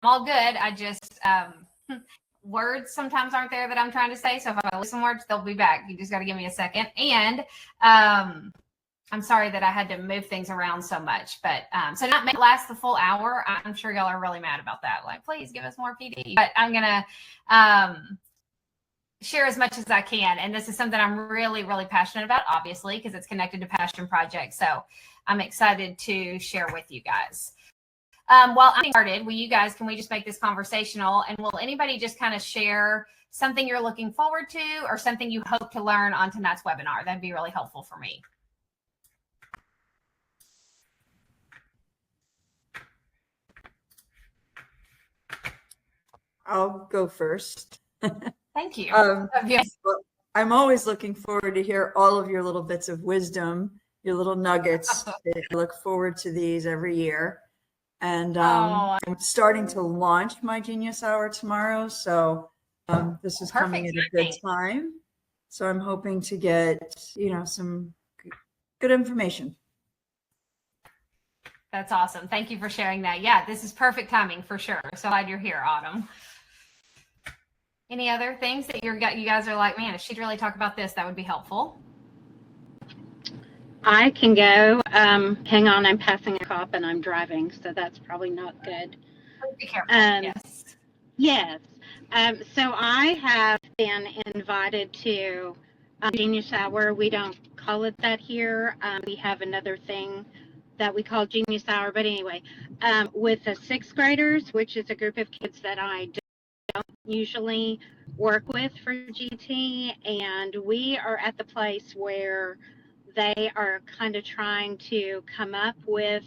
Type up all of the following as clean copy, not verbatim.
all good. I just, words sometimes aren't there that I'm trying to say. So if I lose some words, they'll be back. You just got to give me a second. And I'm sorry that I had to move things around so much, but so not make it last the full hour. I'm sure y'all are really mad about that. Like, please give us more PD. But I'm going to share as much as I can. And this is something I'm really, really passionate about, obviously, because it's connected to Passion Project. So I'm excited to share with you guys. While I'm started, can we just make this conversational, and will anybody just kind of share something you're looking forward to or something you hope to learn on tonight's webinar? That'd be really helpful for me. I'll go first. Thank you. Yes. I'm always looking forward to hear all of your little bits of wisdom, your little nuggets. I look forward to these every year. And I'm starting to launch my Genius Hour tomorrow. So this is coming at a good time. So I'm hoping to get, some good information. That's awesome. Thank you for sharing that. Yeah, this is perfect timing for sure. So glad you're here, Autumn. Any other things that you guys are like, man, if she'd really talk about this, that would be helpful? I can go. Hang on, I'm passing a cop and I'm driving, so that's probably not good. Be careful. Yes. Yes. So I have been invited to Genius Hour. We don't call it that here. We have another thing that we call Genius Hour. But anyway, with the sixth graders, which is a group of kids that I don't usually work with for GT, and we are at the place where they are kind of trying to come up with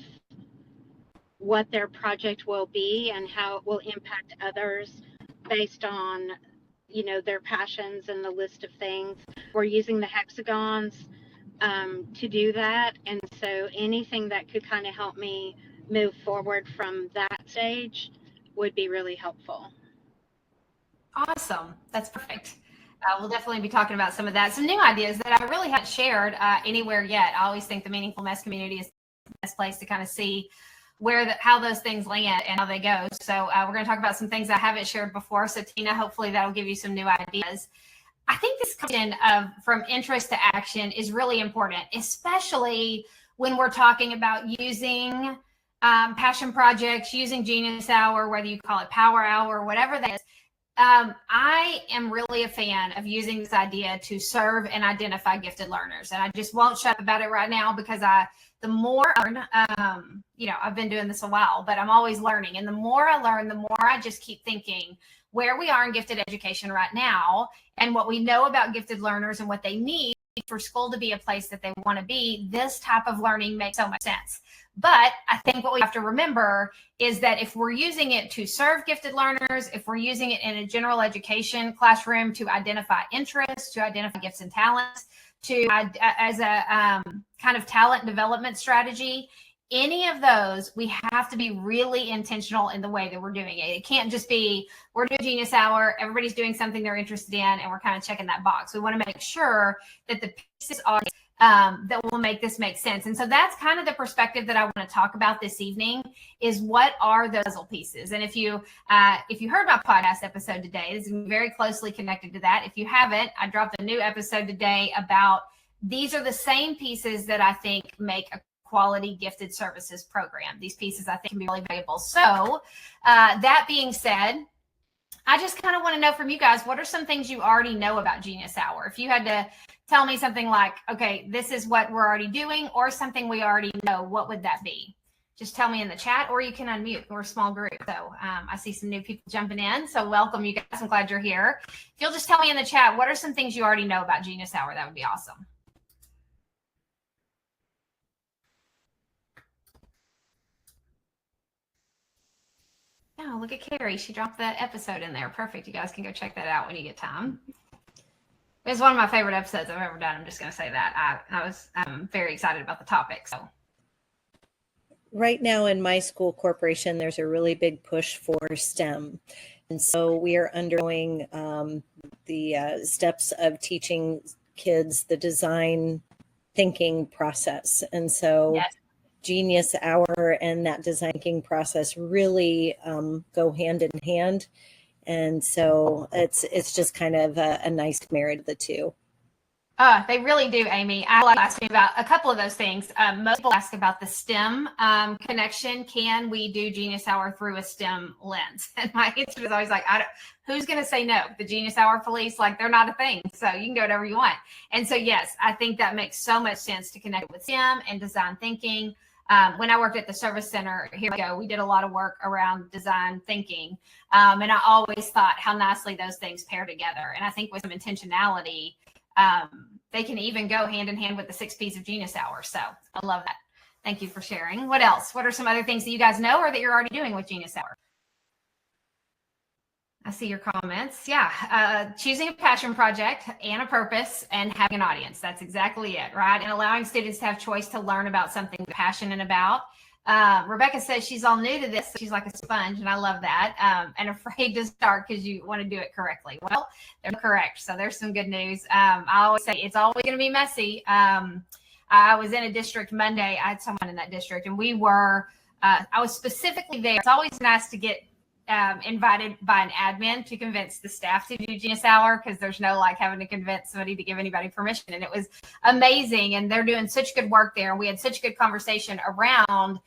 what their project will be and how it will impact others based on, their passions and the list of things. We're using the hexagons to do that. And so anything that could kind of help me move forward from that stage would be really helpful. Awesome. That's perfect. We'll definitely be talking about some of that. Some new ideas that I really haven't shared anywhere yet. I always think the Meaningful Mess community is the best place to kind of see how those things land and how they go. So we're going to talk about some things I haven't shared before. So Tina, hopefully that'll give you some new ideas. I think this question of from interest to action is really important, especially when we're talking about using passion projects, using Genius Hour, whether you call it Power Hour, whatever that is. I am really a fan of using this idea to serve and identify gifted learners. And I just won't shut up about it right now because the more I learn, I've been doing this a while, but I'm always learning. And the more I learn, the more I just keep thinking where we are in gifted education right now and what we know about gifted learners and what they need for school to be a place that they want to be. This type of learning makes so much sense. But I think what we have to remember is that if we're using it to serve gifted learners, if we're using it in a general education classroom to identify interests, to identify gifts and talents, as a kind of talent development strategy, any of those, we have to be really intentional in the way that we're doing it. It can't just be, we're doing Genius Hour, everybody's doing something they're interested in, and we're kind of checking that box. We want to make sure that the pieces are that will make this make sense. And so that's kind of the perspective that I want to talk about this evening is what are those puzzle pieces? And if you heard my podcast episode today, this is very closely connected to that. If you haven't, I dropped a new episode today about these are the same pieces that I think make a quality gifted services program. These pieces I think can be really valuable. So that being said, I just kind of want to know from you guys, what are some things you already know about Genius Hour? If you had to tell me something like, okay, this is what we're already doing, or something we already know, what would that be? Just tell me in the chat, or you can unmute. We're a small group. So I see some new people jumping in. So welcome, you guys. I'm glad you're here. If you'll just tell me in the chat, what are some things you already know about Genius Hour? That would be awesome. Oh, look at Carrie. She dropped that episode in there. Perfect. You guys can go check that out when you get time. It's one of my favorite episodes I've ever done. I'm just going to say that. I'm very excited about the topic. So, right now in my school corporation, there's a really big push for STEM. And so we are undergoing the steps of teaching kids the design thinking process. And so yes. Genius Hour and that design thinking process really go hand in hand. And so it's just kind of a nice marriage of the two. They really do, Amy. I asked me about a couple of those things. Most people ask about the STEM connection. Can we do Genius Hour through a STEM lens? And my answer is always like, who's going to say no? The Genius Hour police, like, they're not a thing. So you can do whatever you want. And so, yes, I think that makes so much sense to connect with STEM and design thinking. When I worked at the service center, here we go, we did a lot of work around design thinking. And I always thought how nicely those things pair together. And I think with some intentionality, they can even go hand in hand with the 6 P's of Genius Hour. So I love that. Thank you for sharing. What else? What are some other things that you guys know or that you're already doing with Genius Hour? I see your comments. Yeah. Choosing a passion project and a purpose and having an audience. That's exactly it, right? And allowing students to have choice to learn about something they're passionate about. Rebecca says she's all new to this. So she's like a sponge, and I love that. And afraid to start because you want to do it correctly. Well, they're correct. So there's some good news. I always say it's always going to be messy. I was in a district Monday. I had someone in that district, and we were, I was specifically there. It's always nice to get invited by an admin to convince the staff to do Genius Hour, because there's no like having to convince somebody to give anybody permission. And it was amazing. And they're doing such good work there. And we had such good conversation around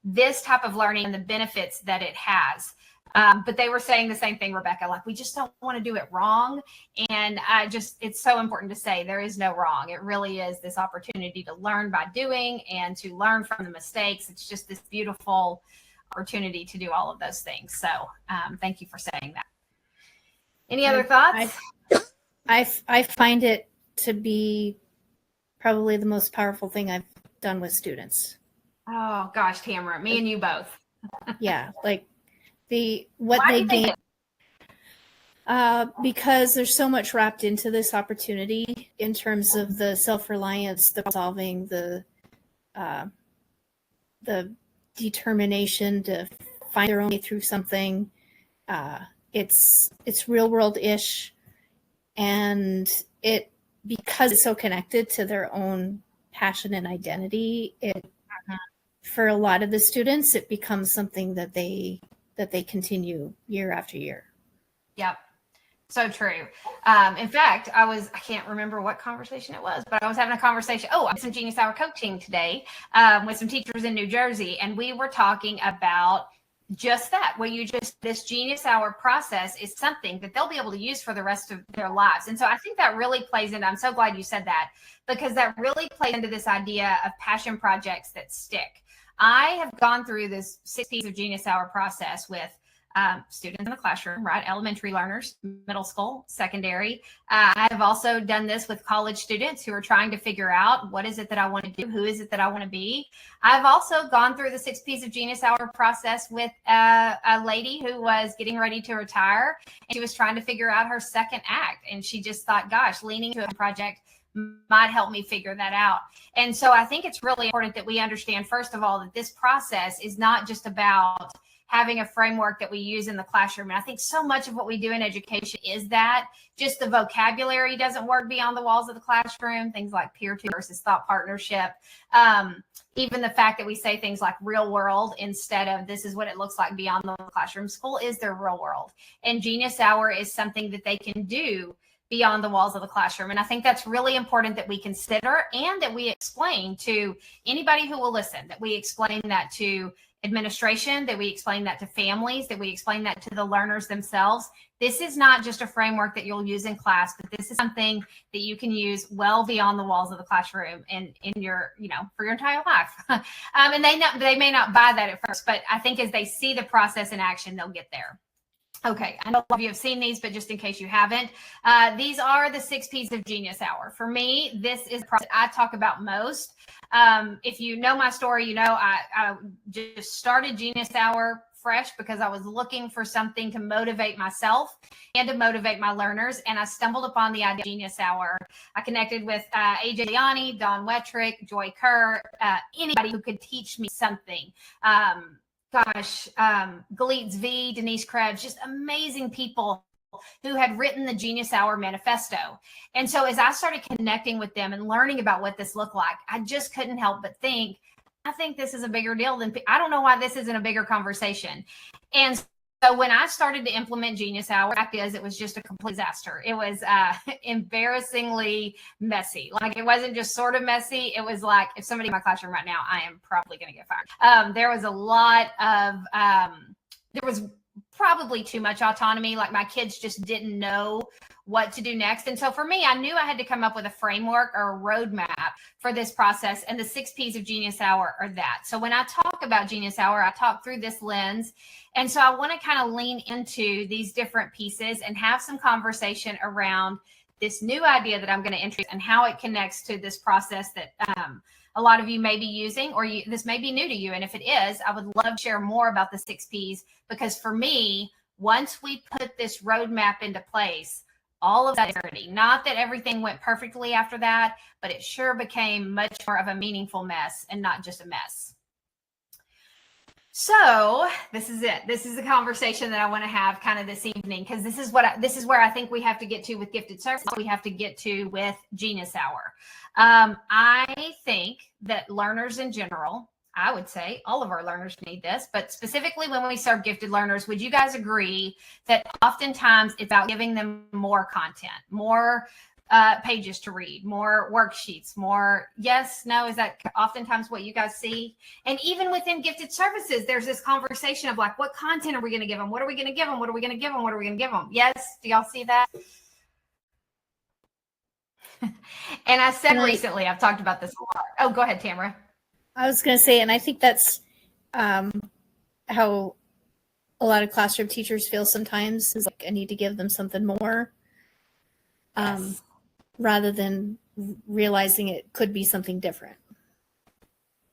this type of learning and the benefits that it has. But they were saying the same thing, Rebecca, like, we just don't want to do it wrong. And it's so important to say there is no wrong. It really is this opportunity to learn by doing and to learn from the mistakes. It's just this beautiful opportunity to do all of those things. So thank you for saying that. Any other thoughts? I find it to be probably the most powerful thing I've done with students. Oh gosh, Tamara, me and you both. Yeah, like what they gain, because there's so much wrapped into this opportunity in terms of the self-reliance, the solving, the determination to find their own way through something. It's real world-ish, and because it's so connected to their own passion and identity, for a lot of the students, it becomes something that they continue year after year. Yep. So true. In fact, I can't remember what conversation it was, but I was having a conversation. I did some Genius Hour coaching today with some teachers in New Jersey. And we were talking about just that, this Genius Hour process is something that they'll be able to use for the rest of their lives. And so I think that really plays into, I'm so glad you said that, because that really plays into this idea of passion projects that stick. I have gone through this 6 P's of Genius Hour process with students in the classroom, right? Elementary learners, middle school, secondary. I have also done this with college students who are trying to figure out, what is it that I want to do? Who is it that I want to be? I've also gone through the 6 P's of Genius Hour process with a lady who was getting ready to retire, and she was trying to figure out her second act. And she just thought, gosh, leaning to a project might help me figure that out. And so I think it's really important that we understand, first of all, that this process is not just about having a framework that we use in the classroom. And I think so much of what we do in education is that just the vocabulary doesn't work beyond the walls of the classroom, things like peer-to-peer versus thought partnership. Even the fact that we say things like real world instead of this is what it looks like beyond the classroom. School is their real world. And Genius Hour is something that they can do beyond the walls of the classroom. And I think that's really important that we consider and that we explain to anybody who will listen, that we explain that to administration, that we explain that to families, that we explain that to the learners themselves. This is not just a framework that you'll use in class, but this is something that you can use well beyond the walls of the classroom and in your, for your entire life. And they may not buy that at first, but I think as they see the process in action, they'll get there. Okay, I know a lot of you have seen these, but just in case you haven't, these are the 6 P's of Genius Hour. For me, this is the process I talk about most. If you know my story, I just started Genius Hour fresh because I was looking for something to motivate myself and to motivate my learners. And I stumbled upon the idea of Genius Hour. I connected with AJ Liani, Don Wettrick, Joy Kerr, anybody who could teach me something. Galitz V, Denise Krebs, just amazing people who had written the Genius Hour manifesto. And so as I started connecting with them and learning about what this looked like, I just couldn't help but think, I think this is a bigger deal than, I don't know why this isn't a bigger conversation. And so when I started to implement Genius Hour, fact is it was just a complete disaster. It was embarrassingly messy. Like, it wasn't just sort of messy. It was like, if somebody in my classroom right now, I am probably going to get fired. There was a lot of, there was probably too much autonomy. Like, my kids just didn't know what to do next. And so for me, I knew I had to come up with a framework or a roadmap for this process. And the 6 P's of Genius Hour are that. So when I talk about Genius Hour, I talk through this lens. And so I want to kind of lean into these different pieces and have some conversation around this new idea that I'm going to introduce and how it connects to this process that a lot of you may be using, or this may be new to you. And if it is, I would love to share more about the 6 P's, because for me, once we put this roadmap into place, all of that clarity, not that everything went perfectly after that, but it sure became much more of a meaningful mess and not just a mess. So this is it. This is the conversation that I want to have kind of this evening, because this is where I think we have to get to with gifted services. We have to get to with Genius Hour. I think that learners in general, I would say all of our learners need this, but specifically when we serve gifted learners, would you guys agree that oftentimes it's about giving them more content, more pages to read, more worksheets, more, yes, no, is that oftentimes what you guys see? And even within gifted services, there's this conversation of like, what content are we going to give them? What are we going to give them? What are we going to give them? What are we going to give them? Yes, do y'all see that? And I said recently, I've talked about this a lot. Oh, go ahead, Tamara. I was going to say, and I think that's how a lot of classroom teachers feel sometimes, is like, I need to give them something more, Yes. rather than realizing it could be something different.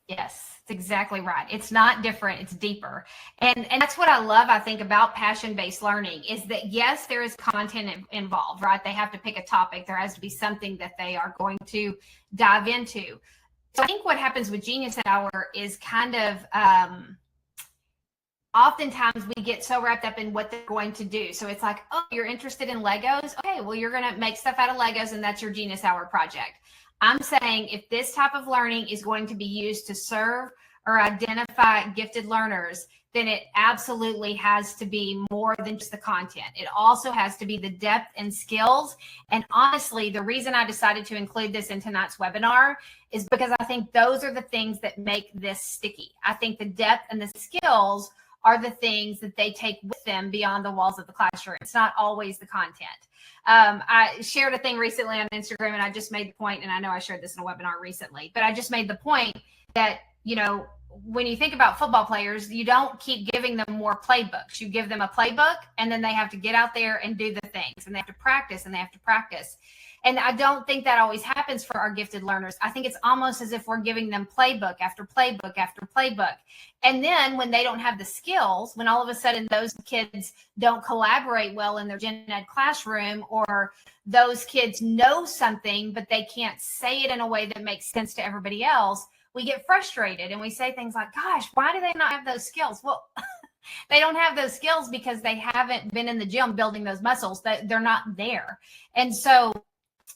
Yes, it's exactly right. It's not different, it's deeper. And that's what I love, I think, about passion-based learning, is that yes, there is content involved, right? They have to pick a topic. There has to be something that they are going to dive into. So I think what happens with Genius Hour is kind of oftentimes we get so wrapped up in what they're going to do. So it's like, oh, you're interested in Legos? Okay, well, you're going to make stuff out of Legos, and that's your Genius Hour project. I'm saying if this type of learning is going to be used to serve or identify gifted learners, then it absolutely has to be more than just the content. It also has to be the depth and skills. And honestly, the reason I decided to include this in tonight's webinar is because I think those are the things that make this sticky. I think the depth and the skills are the things that they take with them beyond the walls of the classroom. It's not always the content. I shared a thing recently on Instagram, and I just made the point, and I know I shared this in a webinar recently, but I just made the point that, you know, when you think about football players, you don't keep giving them more playbooks. You give them a playbook, and then they have to get out there and do the things, and they have to practice, and they have to practice. And I don't think that always happens for our gifted learners. I think it's almost as if we're giving them playbook after playbook after playbook. And then when they don't have the skills, when all of a sudden those kids don't collaborate well in their gen ed classroom, or those kids know something, but they can't say it in a way that makes sense to everybody else, we get frustrated and we say things like, gosh, why do they not have those skills? Well, they don't have those skills because they haven't been in the gym building those muscles. They're not there. And so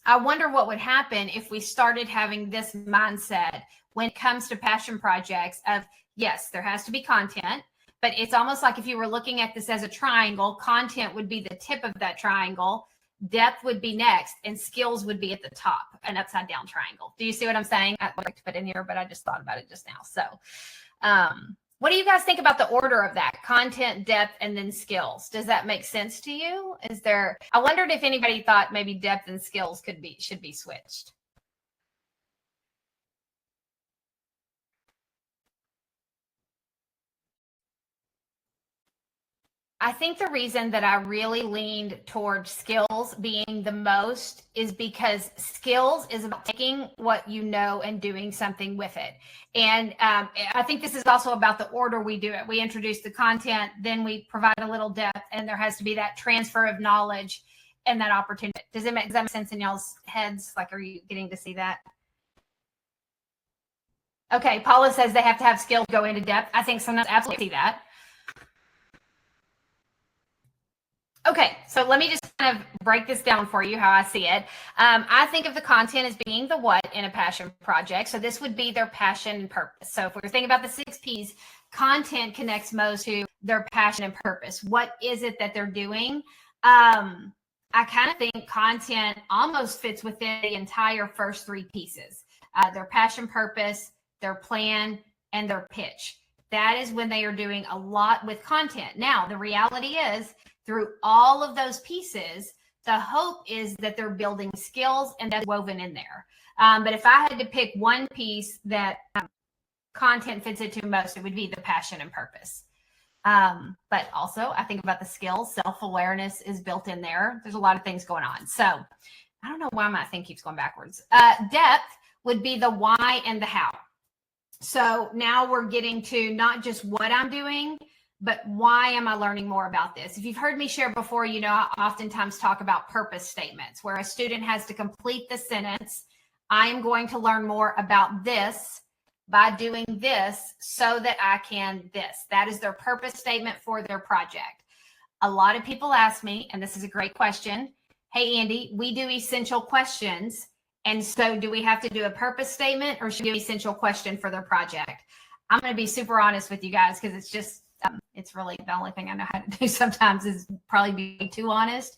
I wonder what would happen if we started having this mindset when it comes to passion projects of, yes, there has to be content, but it's almost like if you were looking at this as a triangle, content would be the tip of that triangle, depth would be next, and skills would be at the top, an upside down triangle. Do you see what I'm saying? I'd like to put in here, but I just thought about it just now. So what do you guys think about the order of that? Content, depth, and then skills. Does that make sense to you? I wondered if anybody thought maybe depth and skills should be switched. I think the reason that I really leaned towards skills being the most is because skills is about taking what you know and doing something with it. And I think this is also about the order we do it. We introduce the content, then we provide a little depth, and there has to be that transfer of knowledge and that opportunity. Does that make sense in y'all's heads? Like, are you getting to see that? Okay, Paula says they have to have skills to go into depth. I think sometimes I absolutely see that. Okay, so let me just kind of break this down for you how I see it. I think of the content as being the what in a passion project. So this would be their passion and purpose. So if we're thinking about the 6 P's, content connects most to their passion and purpose. What is it that they're doing? I kind of think content almost fits within the entire first 3 pieces. Their passion, purpose, their plan, and their pitch. That is when they are doing a lot with content. Now, the reality is, through all of those pieces, the hope is that they're building skills and that's woven in there. But if I had to pick one piece that content fits into most, it would be the passion and purpose. But also I think about the skills. Self-awareness is built in there. There's a lot of things going on. So I don't know why my thing keeps going backwards. Depth would be the why and the how. So now we're getting to not just what I'm doing, but why am I learning more about this? If you've heard me share before, you know, I oftentimes talk about purpose statements where a student has to complete the sentence. I am going to learn more about this by doing this so that I can this. That is their purpose statement for their project. A lot of people ask me, and this is a great question. Hey, Andy, we do essential questions. And so do we have to do a purpose statement or should we do an essential question for their project? I'm going to be super honest with you guys because it's just, it's really the only thing I know how to do sometimes is probably be too honest.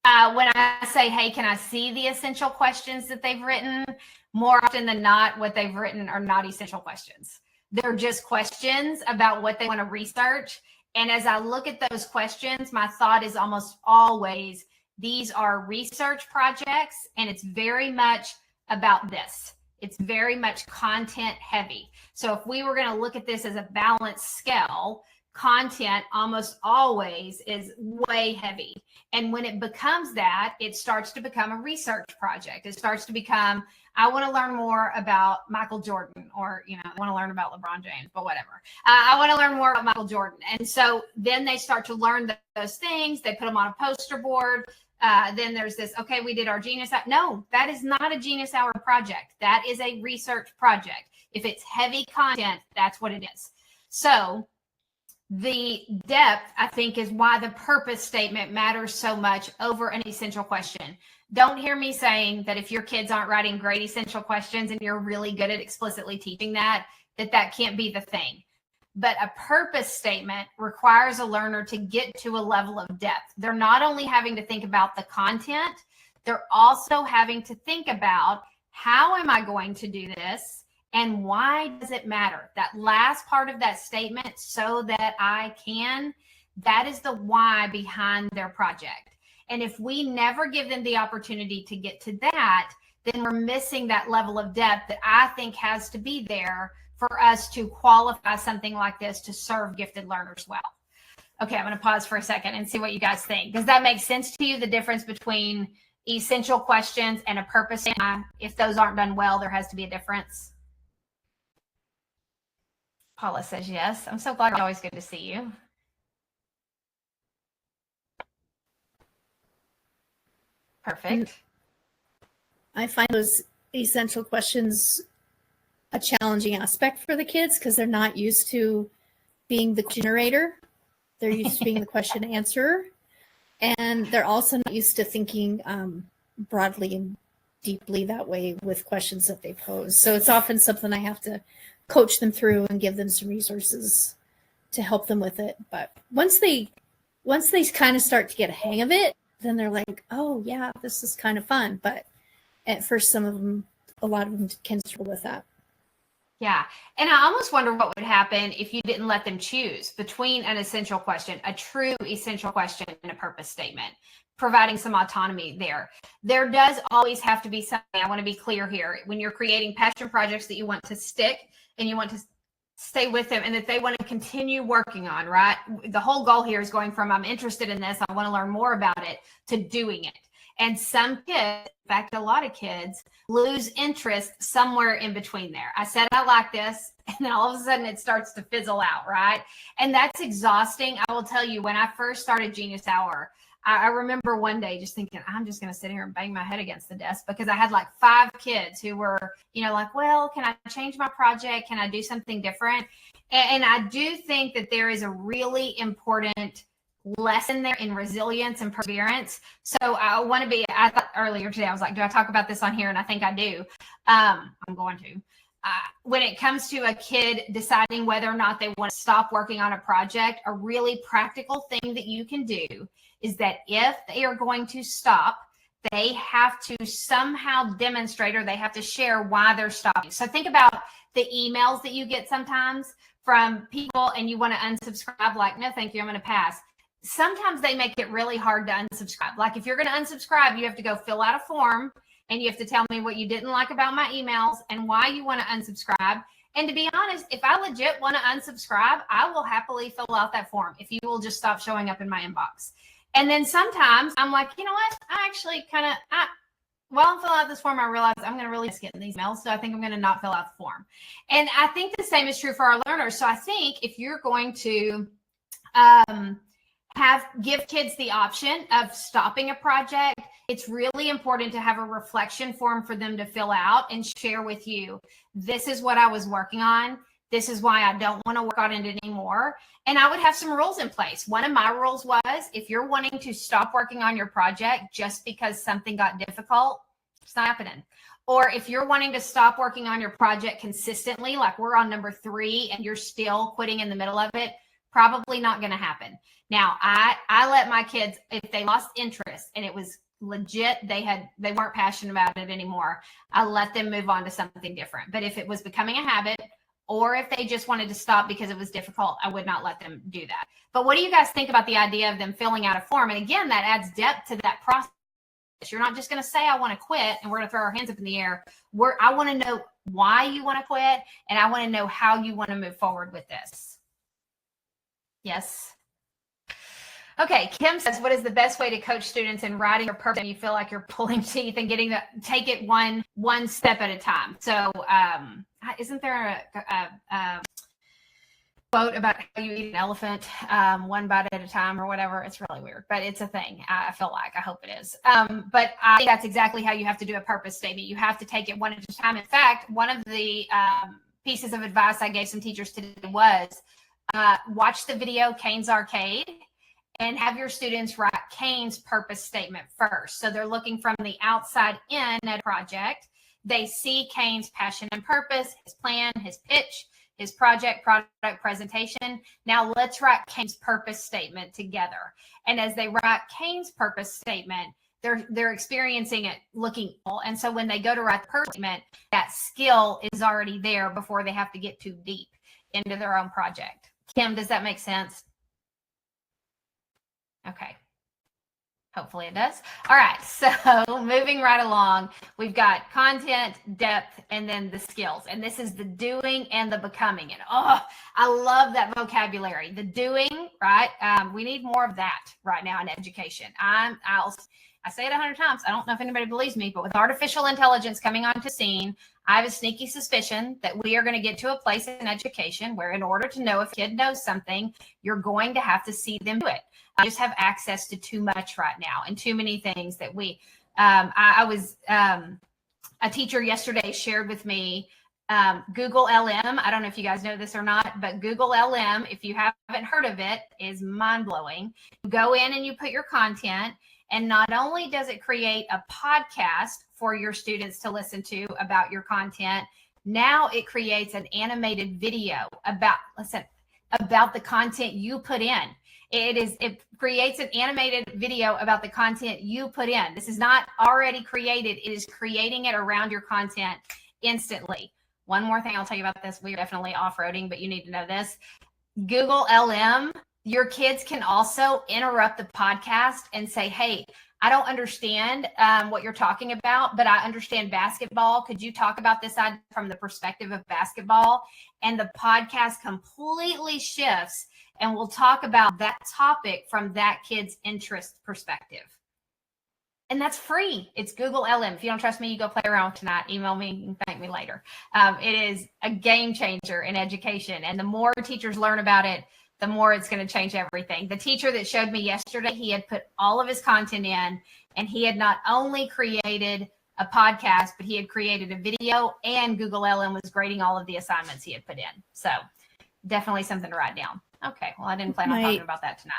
When I say, hey, can I see the essential questions that they've written? More often than not, what they've written are not essential questions. They're just questions about what they want to research. And as I look at those questions, my thought is almost always, these are research projects, and it's very much about this. It's very much content heavy. So if we were going to look at this as a balanced scale, content almost always is way heavy. And when it becomes that, it starts to become a research project. It starts to become, I want to learn more about Michael Jordan, or, you know, I want to learn about LeBron James, but whatever. I want to learn more about Michael Jordan. And so then they start to learn those things. They put them on a poster board. Then there's this, okay, we did our Genius Hour. No, that is not a Genius Hour project. That is a research project. If it's heavy content, that's what it is. So the depth, I think, is why the purpose statement matters so much over an essential question. Don't hear me saying that if your kids aren't writing great essential questions and you're really good at explicitly teaching that can't be the thing. But a purpose statement requires a learner to get to a level of depth. They're not only having to think about the content, they're also having to think about, how am I going to do this? And why does it matter? That last part of that statement, so that I can, that is the why behind their project. And if we never give them the opportunity to get to that, then we're missing that level of depth that I think has to be there for us to qualify something like this to serve gifted learners well. Okay, I'm going to pause for a second and see what you guys think. Does that make sense to you, the difference between essential questions and a purpose? If those aren't done well, there has to be a difference. Paula says yes. I'm so glad. It's always good to see you. Perfect. I find those essential questions a challenging aspect for the kids because they're not used to being the generator. They're used to being the question answerer. And they're also not used to thinking broadly and deeply that way with questions that they pose. So it's often something I have to coach them through and give them some resources to help them with it. But once they kind of start to get a hang of it, then they're like, oh yeah, this is kind of fun. But at first, a lot of them can struggle with that. Yeah. And I almost wonder what would happen if you didn't let them choose between an essential question, a true essential question, and a purpose statement, providing some autonomy there. There does always have to be something, I want to be clear here, when you're creating passion projects that you want to stick and you want to stay with them and that they want to continue working on, right? The whole goal here is going from, I'm interested in this, I want to learn more about it, to doing it. And some kids, in fact, a lot of kids, lose interest somewhere in between there. I said, I like this, and then all of a sudden it starts to fizzle out, right? And that's exhausting. I will tell you, when I first started Genius Hour, I remember one day just thinking, I'm just going to sit here and bang my head against the desk, because I had like 5 kids who were, like, well, can I change my project? Can I do something different? And I do think that there is a really important lesson there in resilience and perseverance. So I thought earlier today, I was like, do I talk about this on here? And I think I do. I'm going to. When it comes to a kid deciding whether or not they want to stop working on a project, a really practical thing that you can do is that if they are going to stop, they have to somehow demonstrate, or they have to share why they're stopping. So think about the emails that you get sometimes from people and you want to unsubscribe, like, no, thank you, I'm going to pass. Sometimes they make it really hard to unsubscribe. Like if you're going to unsubscribe, you have to go fill out a form and you have to tell me what you didn't like about my emails and why you want to unsubscribe. And to be honest, if I legit want to unsubscribe, I will happily fill out that form if you will just stop showing up in my inbox. And then sometimes I'm like, you know what? I actually while I'm filling out this form, I realize I'm going to really miss getting these emails. So I think I'm going to not fill out the form. And I think the same is true for our learners. So I think if you're going to give kids the option of stopping a project, it's really important to have a reflection form for them to fill out and share with you. This is what I was working on. This is why I don't want to work on it anymore. And I would have some rules in place. One of my rules was, if you're wanting to stop working on your project just because something got difficult, it's not happening. Or if you're wanting to stop working on your project consistently, like we're on number 3 and you're still quitting in the middle of it, probably not going to happen. Now, I let my kids, if they lost interest and it was legit, they weren't passionate about it anymore, I let them move on to something different. But if it was becoming a habit, or if they just wanted to stop because it was difficult, I would not let them do that. But what do you guys think about the idea of them filling out a form? And again, that adds depth to that process. You're not just going to say, I want to quit, and we're going to throw our hands up in the air. I want to know why you want to quit, and I want to know how you want to move forward with this. Yes. Okay, Kim says, what is the best way to coach students in writing or purpose? You feel like you're pulling teeth and take it one step at a time. So isn't there a quote about how you eat an elephant one bite at a time or whatever? It's really weird, but it's a thing. I feel like, I hope it is. But I think that's exactly how you have to do a purpose statement. You have to take it one at a time. In fact, one of the pieces of advice I gave some teachers today was watch the video Cane's Arcade and have your students write Cane's purpose statement first. So they're looking from the outside in at a project. They see Cane's passion and purpose, his plan, his pitch, his project, product, presentation. Now let's write Cane's purpose statement together. And as they write Cane's purpose statement, they're experiencing it looking cool. And so when they go to write the purpose statement, that skill is already there before they have to get too deep into their own project. Kim, does that make sense? Okay. Hopefully it does. All right. So moving right along, we've got content, depth, and then the skills. And this is the doing and the becoming. And I love that vocabulary. The doing, right? We need more of that right now in education. I say it 100 times. I don't know if anybody believes me, but with artificial intelligence coming onto scene, I have a sneaky suspicion that we are going to get to a place in education where in order to know if a kid knows something, you're going to have to see them do it. I just have access to too much right now and too many things that I was a teacher yesterday shared with me Google LM. I don't know if you guys know this or not, but Google LM, if you haven't heard of it, is mind-blowing. You go in and you put your content, and not only does it create a podcast for your students to listen to about your content, now it creates an animated video about the content you put in. It creates an animated video about the content you put in. This is not already created. It is creating it around your content instantly. One more thing I'll tell you about this. We're definitely off-roading, but you need to know this. Google LM, your kids can also interrupt the podcast and say, hey, I don't understand what you're talking about, but I understand basketball. Could you talk about this side from the perspective of basketball? And the podcast completely shifts, and we'll talk about that topic from that kid's interest perspective. And that's free. It's Google LM. If you don't trust me, you go play around tonight. Email me and thank me later. It is a game changer in education. And the more teachers learn about it, the more it's going to change everything. The teacher that showed me yesterday, he had put all of his content in, and he had not only created a podcast, but he had created a video, and Google LM was grading all of the assignments he had put in. So definitely something to write down. Okay. Well, I didn't plan on talking about that tonight.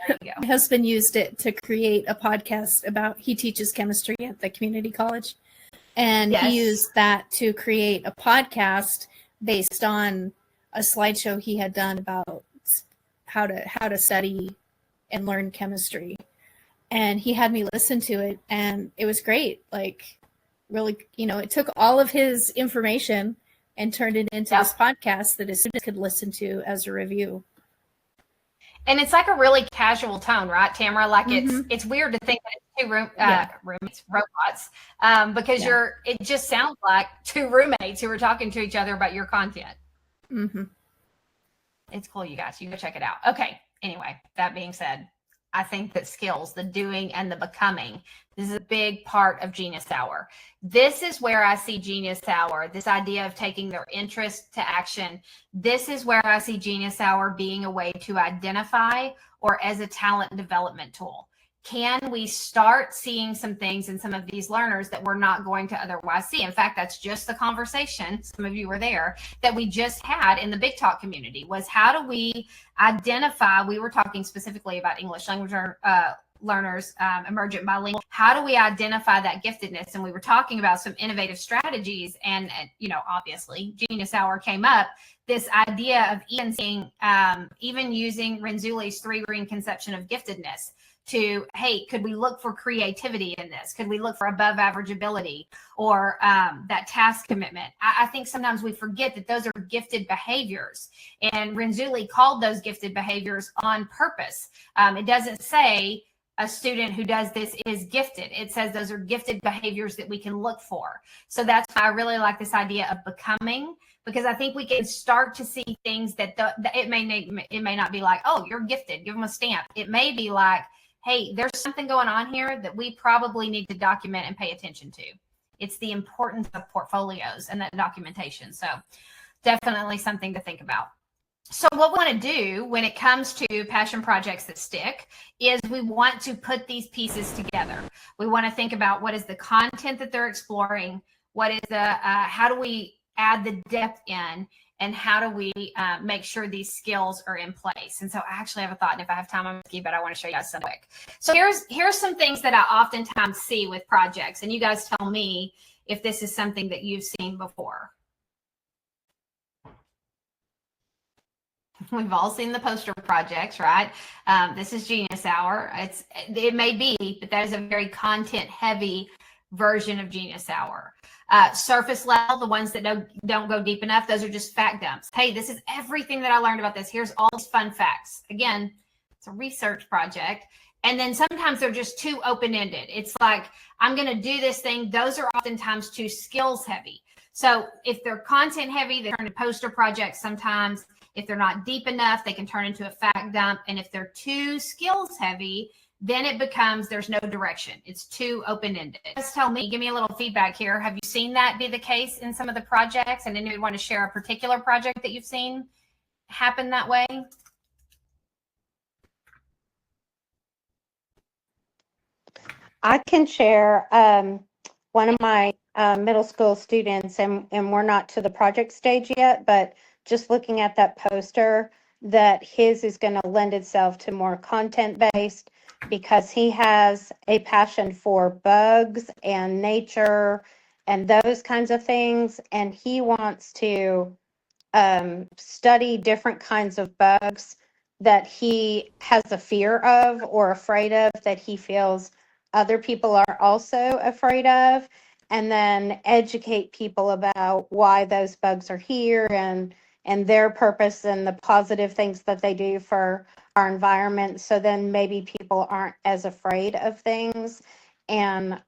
There you My husband used it to create a podcast about, he teaches chemistry at the community college. And Yes. he used that to create a podcast based on a slideshow he had done about how to study and learn chemistry. And he had me listen to it, and it was great. Like, really, it took all of his information and turned it into this podcast that his students could listen to as a review. And it's like a really casual tone, right, Tamara? Like it's weird to think that it's two roommates, robots, because it just sounds like two roommates who are talking to each other about your content. Mm-hmm. It's cool, you guys. You go check it out. Okay. Anyway, that being said, I think that skills, the doing and the becoming, this is a big part of Genius Hour. This is where I see Genius Hour, this idea of taking their interest to action. This is where I see Genius Hour being a way to identify or as a talent development tool. Can we start seeing some things in some of these learners that we're not going to otherwise see? In fact, that's just the conversation, some of you were there, that we just had in the Big Talk community, was how do we identify, we were talking specifically about English language learners, emergent bilingual, how do we identify that giftedness? And we were talking about some innovative strategies, and obviously Genius Hour came up, this idea of even using Renzulli's 3-ring conception of giftedness to, hey, could we look for creativity in this? Could we look for above average ability or that task commitment? I think sometimes we forget that those are gifted behaviors, and Renzulli called those gifted behaviors on purpose. It doesn't say a student who does this is gifted. It says those are gifted behaviors that we can look for. So that's why I really like this idea of becoming, because I think we can start to see things that it may not be like, oh, you're gifted, give them a stamp. It may be like, hey, there's something going on here that we probably need to document and pay attention to. It's the importance of portfolios and that documentation. So definitely something to think about. So what we want to do when it comes to passion projects that stick is we want to put these pieces together. We want to think about what is the content that they're exploring, what is the, how do we add the depth in, and how do we make sure these skills are in place? And so I actually have a thought, and if I have time, I'm going to give, but I want to show you guys some quick. So here's some things that I oftentimes see with projects, and you guys tell me if this is something that you've seen before. We've all seen the poster projects, right? This is Genius Hour. It may be, but that is a very content-heavy version of Genius Hour. Surface level, the ones that don't go deep enough, those are just fact dumps. Hey, this is everything that I learned about this. Here's all these fun facts. Again, it's a research project. And then sometimes they're just too open-ended. It's like, I'm going to do this thing. Those are oftentimes too skills heavy. So if they're content heavy, they turn into poster projects sometimes. If they're not deep enough, they can turn into a fact dump. And if they're too skills heavy, then it becomes there's no direction. It's too open-ended. Just tell me, give me a little feedback here. Have you seen that be the case in some of the projects? And anyone want to share a particular project that you've seen happen that way? I can share one of my middle school students, and we're not to the project stage yet, but just looking at that poster, that his is going to lend itself to more content-based, because he has a passion for bugs and nature and those kinds of things. And he wants to study different kinds of bugs that he has a fear of or afraid of, that he feels other people are also afraid of, and then educate people about why those bugs are here and their purpose and the positive things that they do for our environment. So then maybe people aren't as afraid of things. And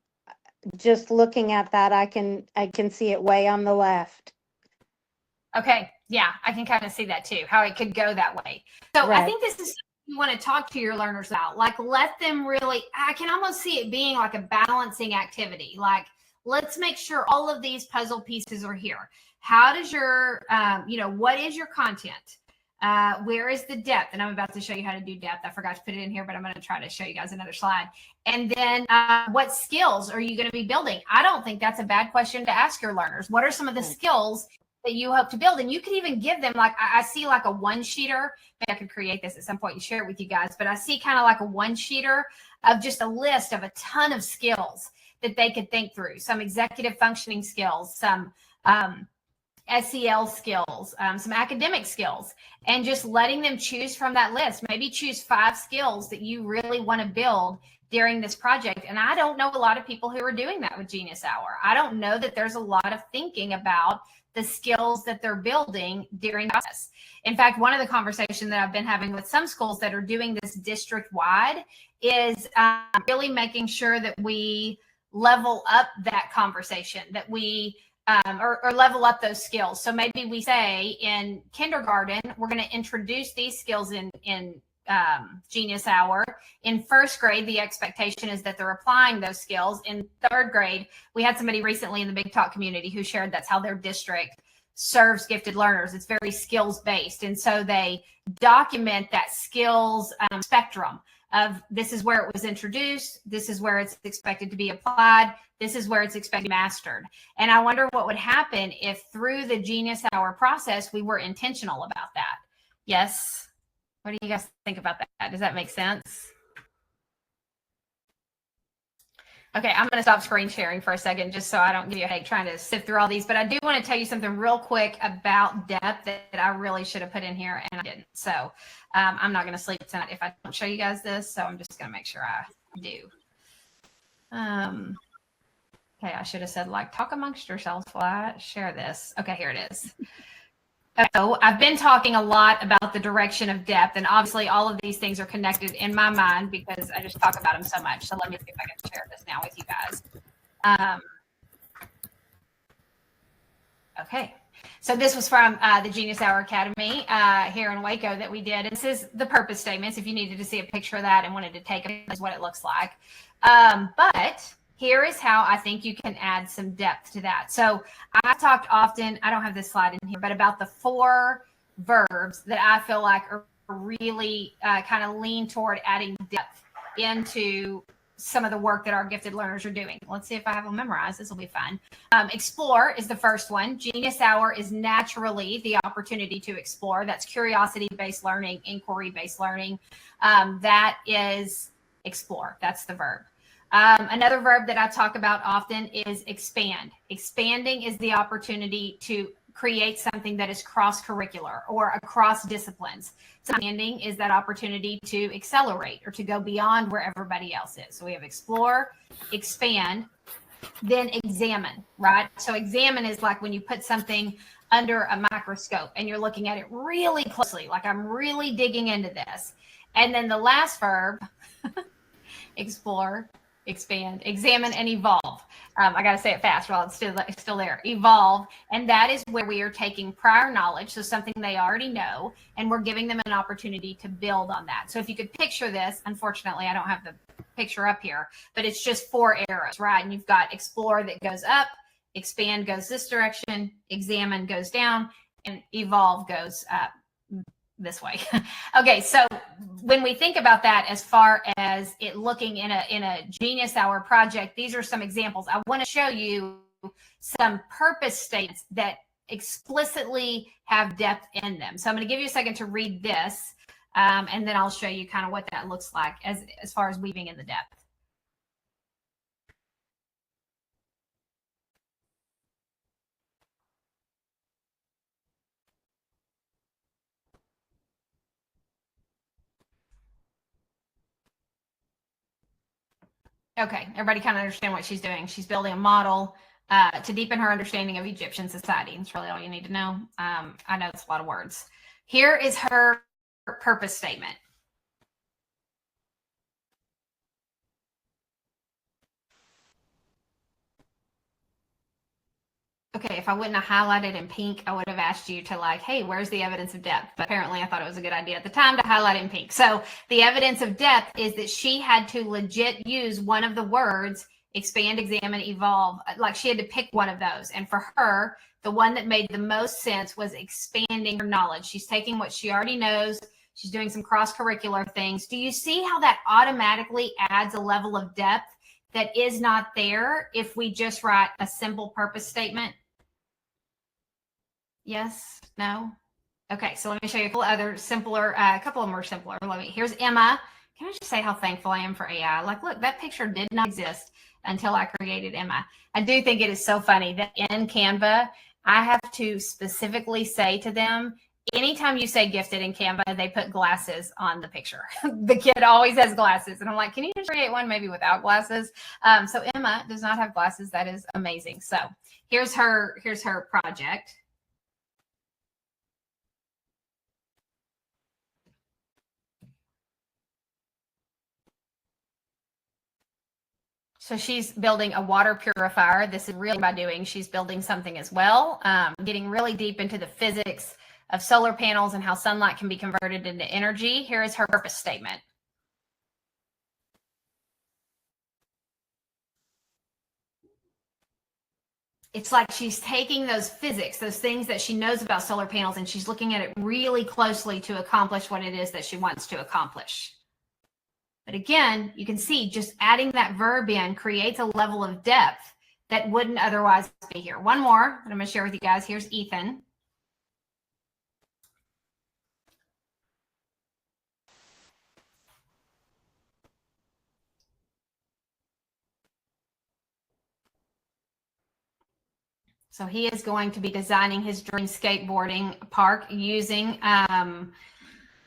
just looking at that, I can see it way on the left. Okay. Yeah, I can kind of see that too, how it could go that way. So Right. I think this is you want to talk to your learners about, like, let them really, I can almost see it being like a balancing activity. Like, let's make sure all of these puzzle pieces are here. How does your, what is your content? Where is the depth? And I'm about to show you how to do depth. I forgot to put it in here, but I'm going to try to show you guys another slide. And then what skills are you going to be building? I don't think that's a bad question to ask your learners. What are some of the skills that you hope to build. And you could even give them, like, I see like a one-sheeter. Maybe I could create this at some point and share it with you guys, but I see kind of like a one-sheeter of just a list of a ton of skills that they could think through. Some executive functioning skills, some SEL skills, some academic skills, and just letting them choose from that list. Maybe choose 5 skills that you really want to build during this project. And I don't know a lot of people who are doing that with Genius Hour. I don't know that there's a lot of thinking about the skills that they're building during the process. In fact, one of the conversations that I've been having with some schools that are doing this district-wide is really making sure that we level up that conversation, that we or level up those skills. So maybe we say in kindergarten, we're going to introduce these skills in Genius Hour. In first grade, the expectation is that they're applying those skills. In third grade, we had somebody recently in the Big Talk community who shared that's how their district serves gifted learners. It's very skills based. And so they document that skills spectrum of this is where it was introduced, this is where it's expected to be applied, this is where it's expected to be mastered. And I wonder what would happen if through the Genius Hour process, we were intentional about that. Yes? What do you guys think about that? Does that make sense? Okay, I'm going to stop screen sharing for a second just so I don't give you a headache trying to sift through all these. But I do want to tell you something real quick about depth that I really should have put in here and I didn't. So I'm not going to sleep tonight if I don't show you guys this. So I'm just going to make sure I do. Okay, I should have said, like, talk amongst yourselves while I share this. Okay, here it is. So I've been talking a lot about the direction of depth, and obviously all of these things are connected in my mind because I just talk about them so much. So let me see if I can share this now with you guys. Okay, so this was from the Genius Hour Academy here in Waco that we did. And this is the purpose statements. If you needed to see a picture of that and wanted to take it, this is what it looks like. But here is how I think you can add some depth to that. So I've talked often, I don't have this slide in here, but about the 4 verbs that I feel like are really kind of lean toward adding depth into some of the work that our gifted learners are doing. Let's see if I have them memorized. This will be fun. Explore is the first one. Genius Hour is naturally the opportunity to explore. That's curiosity-based learning, inquiry-based learning. That is explore. That's the verb. Another verb that I talk about often is expand. Expanding is the opportunity to create something that is cross-curricular or across disciplines. Expanding is that opportunity to accelerate or to go beyond where everybody else is. So we have explore, expand, then examine, right? So examine is like when you put something under a microscope and you're looking at it really closely, like I'm really digging into this. And then the last verb, explore, expand, examine, and evolve. I got to say it fast while it's still there. Evolve. And that is where we are taking prior knowledge, so something they already know, and we're giving them an opportunity to build on that. So if you could picture this, unfortunately, I don't have the picture up here, but it's just 4 arrows, right? And you've got explore that goes up, expand goes this direction, examine goes down, and evolve goes up this way. Okay, so when we think about that as far as it looking in a Genius Hour project, these are some examples. I want to show you some purpose statements that explicitly have depth in them. So I'm going to give you a second to read this, and then I'll show you kind of what that looks like as far as weaving in the depth. Okay, everybody kind of understand what she's doing. She's building a model to deepen her understanding of Egyptian society. That's really all you need to know. I know it's a lot of words. Here is her purpose statement. Okay, if I wouldn't have highlighted in pink, I would have asked you to like, hey, where's the evidence of depth? But apparently I thought it was a good idea at the time to highlight in pink. So the evidence of depth is that she had to legit use one of the words, expand, examine, evolve. Like she had to pick one of those. And for her, the one that made the most sense was expanding her knowledge. She's taking what she already knows. She's doing some cross-curricular things. Do you see how that automatically adds a level of depth that is not there if we just write a simple purpose statement? Yes? No? Okay, so let me show you a couple other simpler, a couple of more simpler. Here's Emma. Can I just say how thankful I am for AI? Like, look, that picture did not exist until I created Emma. I do think it is so funny that in Canva, I have to specifically say to them, anytime you say gifted in Canva, they put glasses on the picture. The kid always has glasses. And I'm like, can you just create one maybe without glasses? So Emma does not have glasses. That is amazing. So here's her project. So she's building a water purifier. This is really by doing, she's building something as well, getting really deep into the physics of solar panels and how sunlight can be converted into energy. Here is her purpose statement. It's like she's taking those physics, those things that she knows about solar panels, and she's looking at it really closely to accomplish what it is that she wants to accomplish. But again, you can see just adding that verb in creates a level of depth that wouldn't otherwise be here. One more that I'm going to share with you guys. Here's Ethan. So he is going to be designing his dream skateboarding park using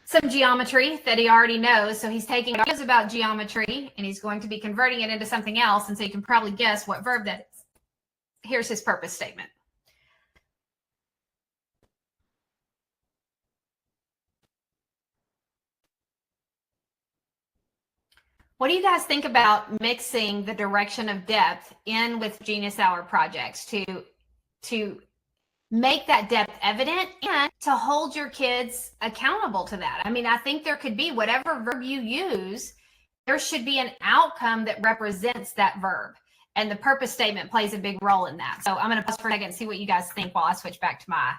some geometry that he already knows. So he's taking ideas about geometry and he's going to be converting it into something else. And so you can probably guess what verb that is. Here's his purpose statement. What do you guys think about mixing the direction of depth in with Genius Hour projects to make that depth evident and to hold your kids accountable to that? I mean, I think there could be whatever verb you use, there should be an outcome that represents that verb. And the purpose statement plays a big role in that. So I'm going to pause for a second and see what you guys think while I switch back to my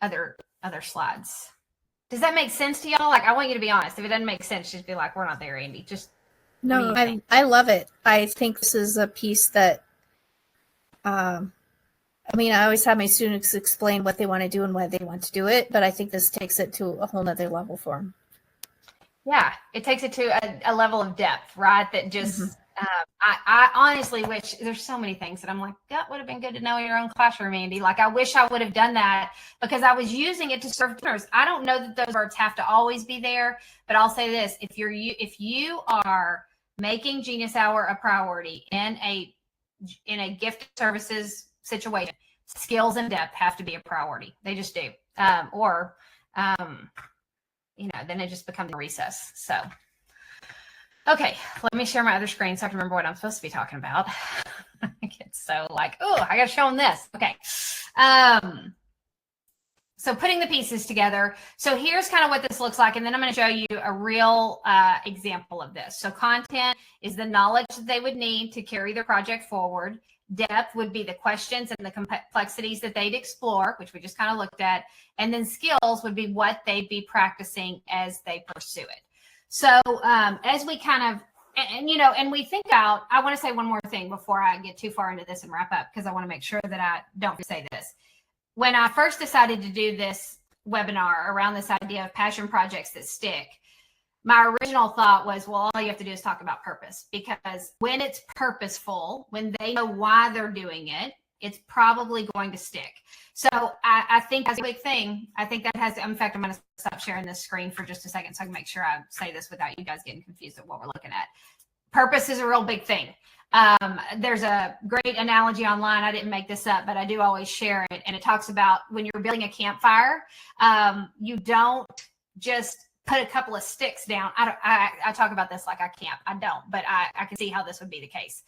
other slides. Does that make sense to y'all? Like, I want you to be honest. If it doesn't make sense, just be like, we're not there, Andy. Just No, I love it. I think this is a piece that, I mean, I always have my students explain what they want to do and why they want to do it, but I think this takes it to a whole nother level for them. Yeah, it takes it to a level of depth, right? That just, I honestly wish, there's so many things that I'm like, that would have been good to know in your own classroom, Andy. Like, I wish I would have done that because I was using it to serve dinners. I don't know that those words have to always be there, but I'll say this, if you are making Genius Hour a priority in a gift services situation, skills and depth have to be a priority. They just do. Then it just becomes a recess. So, okay, let me share my other screen so I can remember what I'm supposed to be talking about. I get so like, oh, I got to show them this. Okay. So putting the pieces together. So here's kind of what this looks like. And then I'm going to show you a real example of this. So content is the knowledge that they would need to carry their project forward. Depth would be the questions and the complexities that they'd explore, which we just kind of looked at. And then skills would be what they'd be practicing as they pursue it. So as we kind of, and we think out, I want to say one more thing before I get too far into this and wrap up, because I want to make sure that I don't say this. When I first decided to do this webinar around this idea of passion projects that stick, my original thought was, well, all you have to do is talk about purpose, because when it's purposeful, when they know why they're doing it, it's probably going to stick. So I think that's a big thing. I think that has, in fact, I'm going to stop sharing this screen for just a second so I can make sure I say this without you guys getting confused at what we're looking at. Purpose is a real big thing. There's a great analogy online. I didn't make this up, but I do always share it. And it talks about when you're building a campfire, you don't just put a couple of sticks down. I talk about this like I camp. I don't, but I can see how this would be the case.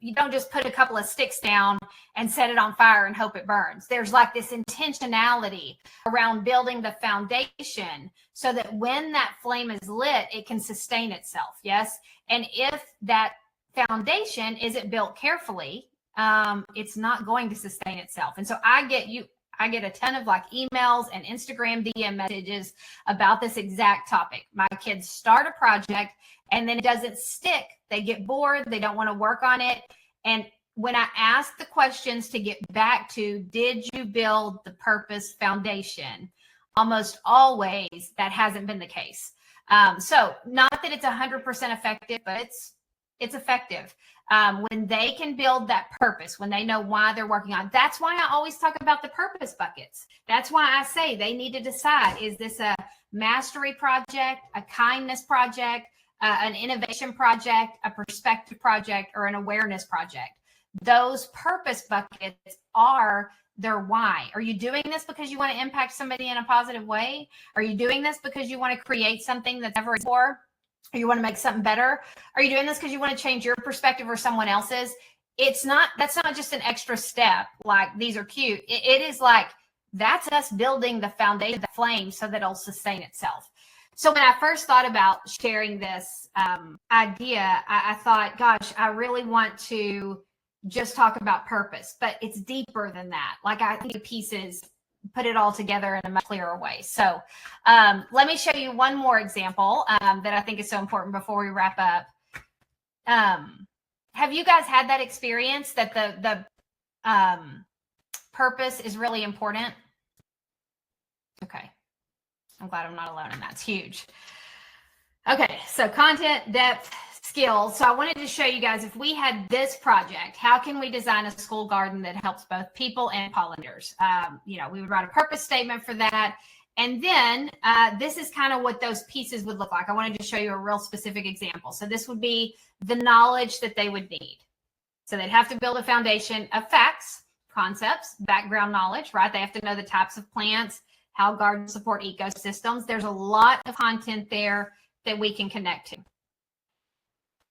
You don't just put a couple of sticks down and set it on fire and hope it burns. There's like this intentionality around building the foundation so that when that flame is lit, it can sustain itself. Yes. And if that foundation isn't built carefully, it's not going to sustain itself. And so I get a ton of like emails and Instagram DM messages about this exact topic. My kids start a project and then it doesn't stick. They get bored. They don't want to work on it. And when I ask the questions to get back to, did you build the purpose foundation? Almost always that hasn't been the case. So not that it's 100% effective, but it's effective. When they can build that purpose, when they know why they're working on, that's why I always talk about the purpose buckets. That's why I say they need to decide, is this a mastery project, a kindness project, an innovation project, a perspective project, or an awareness project? Those purpose buckets are their why. Are you doing this because you want to impact somebody in a positive way? Are you doing this because you want to create something that's never before? Or you want to make something better? Are you doing this because you want to change your perspective or someone else's? That's not just an extra step. Like, these are cute. It is like, that's us building the foundation, the flame, so that it'll sustain itself. So when I first thought about sharing this idea, I thought, gosh, I really want to just talk about purpose, but it's deeper than that. Like, I think the pieces put it all together in a much clearer way. So let me show you one more example that I think is so important before we wrap up. Have you guys had that experience that the purpose is really important? Okay. I'm glad I'm not alone in that. It's huge. Okay. So content, depth, skills. So I wanted to show you guys, if we had this project, how can we design a school garden that helps both people and pollinators? We would write a purpose statement for that. And then this is kind of what those pieces would look like. I wanted to show you a real specific example. So this would be the knowledge that they would need. So they'd have to build a foundation of facts, concepts, background knowledge, right? They have to know the types of plants, how gardens support ecosystems. There's a lot of content there that we can connect to.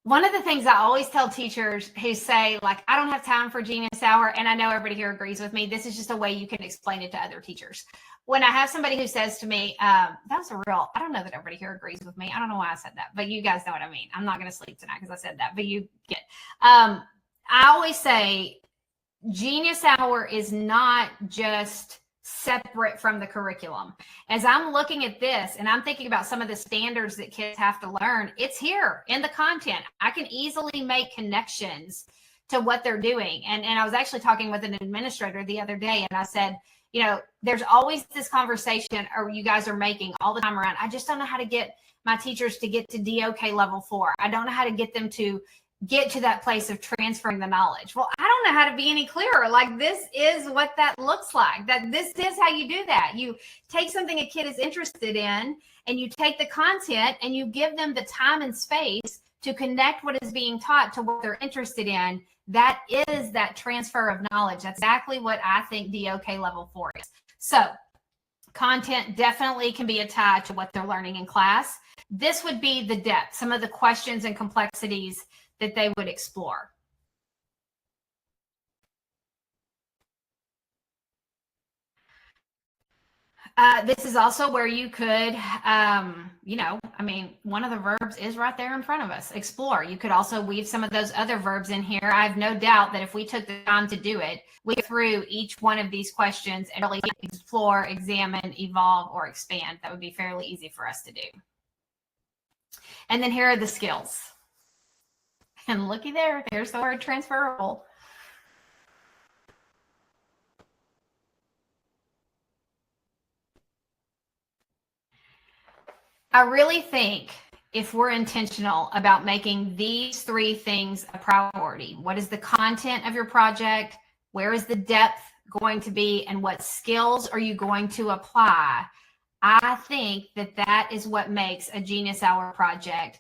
One of the things I always tell teachers who say, like, I don't have time for Genius Hour, and I know everybody here agrees with me, this is just a way you can explain it to other teachers. When I have somebody who says to me, I don't know that everybody here agrees with me. I don't know why I said that, but you guys know what I mean. I'm not going to sleep tonight because I said that, but you get. I always say Genius Hour is not just separate from the curriculum. As I'm looking at this and I'm thinking about some of the standards that kids have to learn, it's here in the content. I can easily make connections to what they're doing. And I was actually talking with an administrator the other day, and I said, there's always this conversation, or you guys are making all the time around, I just don't know how to get my teachers to get to DOK level 4. I don't know how to get them to get to that place of transferring the knowledge. Well, I don't know how to be any clearer. Like, this is what that looks like. That this is how you do that. You take something a kid is interested in, and you take the content and you give them the time and space to connect what is being taught to what they're interested in. That is that transfer of knowledge. That's exactly what I think DOK level 4 is. So content definitely can be a tie to what they're learning in class. This would be the depth, some of the questions and complexities that they would explore. This is also where you could, one of the verbs is right there in front of us, explore. You could also weave some of those other verbs in here. I have no doubt that if we took the time to do it, we go through each one of these questions and really explore, examine, evolve, or expand. That would be fairly easy for us to do. And then here are the skills. And looky there, there's the word transferable. I really think if we're intentional about making these 3 things a priority, what is the content of your project? Where is the depth going to be? And what skills are you going to apply? I think that is what makes a Genius Hour project.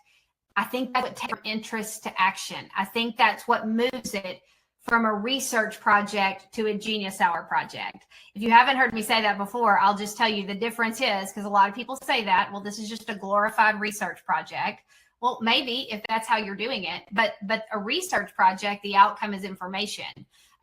I think that's what takes interest to action. I think that's what moves it from a research project to a Genius Hour project. If you haven't heard me say that before, I'll just tell you the difference is, because a lot of people say that, well, this is just a glorified research project. Well, maybe if that's how you're doing it, but a research project, the outcome is information.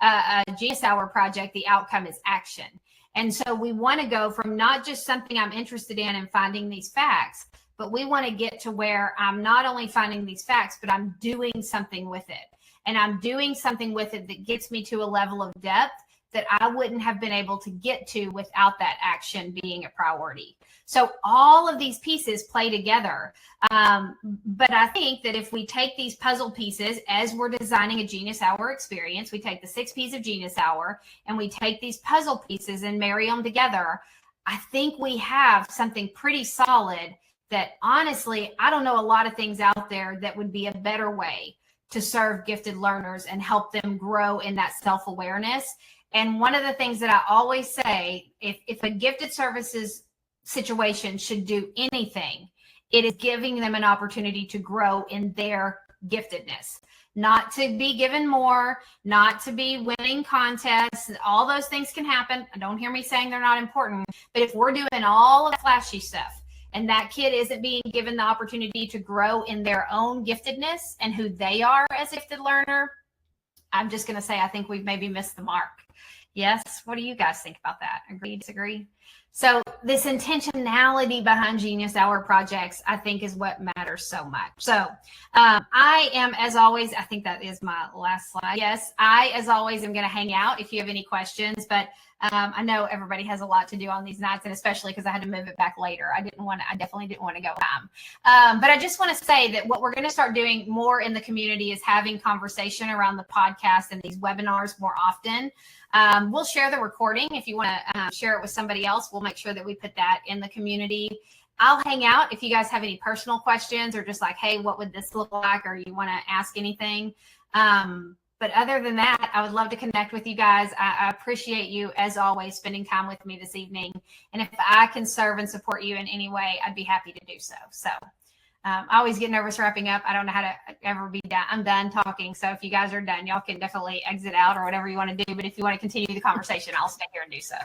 A Genius Hour project, the outcome is action. And so we want to go from not just something I'm interested in and finding these facts, but we want to get to where I'm not only finding these facts, but I'm doing something with it. And I'm doing something with it that gets me to a level of depth that I wouldn't have been able to get to without that action being a priority. So all of these pieces play together. But I think that if we take these puzzle pieces as we're designing a Genius Hour experience, we take the 6 P's of Genius Hour and we take these puzzle pieces and marry them together, I think we have something pretty solid that honestly, I don't know a lot of things out there that would be a better way to serve gifted learners and help them grow in that self-awareness. And one of the things that I always say, if a gifted services situation should do anything, it is giving them an opportunity to grow in their giftedness, not to be given more, not to be winning contests. All those things can happen. Don't hear me saying they're not important, but if we're doing all of that flashy stuff and that kid isn't being given the opportunity to grow in their own giftedness and who they are as a gifted learner, I'm just going to say, I think we've maybe missed the mark. Yes. What do you guys think about that? Agree, disagree? So this intentionality behind Genius Hour projects, I think, is what matters so much. So I am, as always, I think that is my last slide. Yes, I, as always, am going to hang out if you have any questions, but I know everybody has a lot to do on these nights, and especially because I had to move it back later. I definitely didn't want to go time. But I just want to say that what we're going to start doing more in the community is having conversation around the podcast and these webinars more often. We'll share the recording. If you want to share it with somebody else, we'll make sure that we put that in the community. I'll hang out if you guys have any personal questions or just like, hey, what would this look like? Or you want to ask anything. But other than that, I would love to connect with you guys. I appreciate you, as always, spending time with me this evening. And if I can serve and support you in any way, I'd be happy to do so. So I always get nervous wrapping up. I don't know how to ever be done. I'm done talking. So if you guys are done, y'all can definitely exit out or whatever you want to do. But if you want to continue the conversation, I'll stay here and do so.